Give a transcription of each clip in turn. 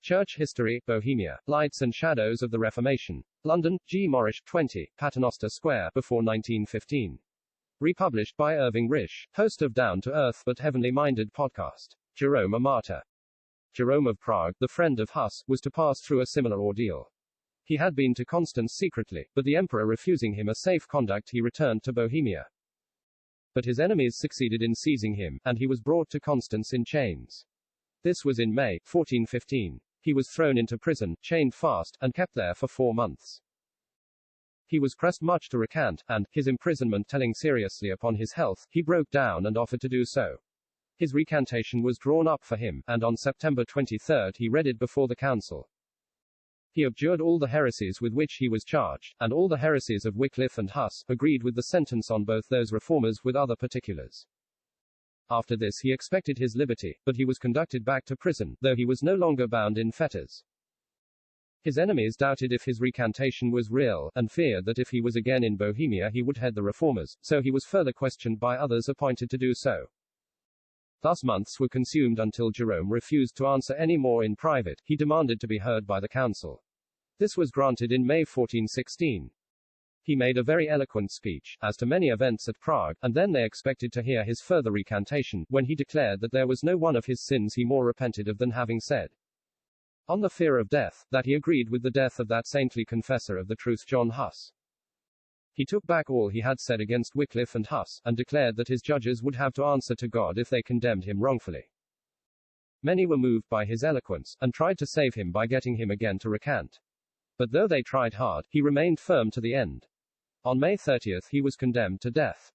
Church History, Bohemia, Lights and Shadows of the Reformation. London, G. Morrish, 20, Paternoster Square, before 1915. Republished by Irving Risch, host of Down to Earth but Heavenly Minded podcast. Jerome a Martyr. Jerome of Prague, the friend of Huss, was to pass through a similar ordeal. He had been to Constance secretly, but the emperor refusing him a safe conduct, he returned to Bohemia. But his enemies succeeded in seizing him, and he was brought to Constance in chains. This was in May, 1415. He was thrown into prison, chained fast, and kept there for 4 months. He was pressed much to recant, and, his imprisonment telling seriously upon his health, he broke down and offered to do so. His recantation was drawn up for him, and on September 23 he read it before the council. He abjured all the heresies with which he was charged, and all the heresies of Wycliffe and Huss, agreed with the sentence on both those reformers with other particulars. After this he expected his liberty, but he was conducted back to prison, though he was no longer bound in fetters. His enemies doubted if his recantation was real, and feared that if he was again in Bohemia he would head the reformers, so he was further questioned by others appointed to do so. Thus months were consumed until Jerome refused to answer any more in private. He demanded to be heard by the council. This was granted in May 1416. He made a very eloquent speech, as to many events at Prague, and then they expected to hear his further recantation, when he declared that there was no one of his sins he more repented of than having said, on the fear of death, that he agreed with the death of that saintly confessor of the truth John Huss. He took back all he had said against Wycliffe and Huss, and declared that his judges would have to answer to God if they condemned him wrongfully. Many were moved by his eloquence, and tried to save him by getting him again to recant. But though they tried hard, he remained firm to the end. On May 30 he was condemned to death.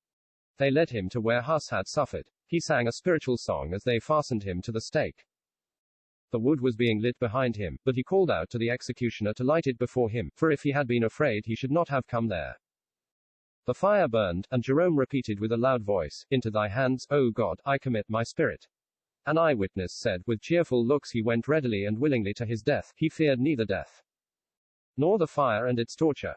They led him to where Huss had suffered. He sang a spiritual song as they fastened him to the stake. The wood was being lit behind him, but he called out to the executioner to light it before him, for if he had been afraid he should not have come there. The fire burned, and Jerome repeated with a loud voice, "Into thy hands, O God, I commit my spirit." An eyewitness said, with cheerful looks he went readily and willingly to his death. He feared neither death nor the fire and its torture.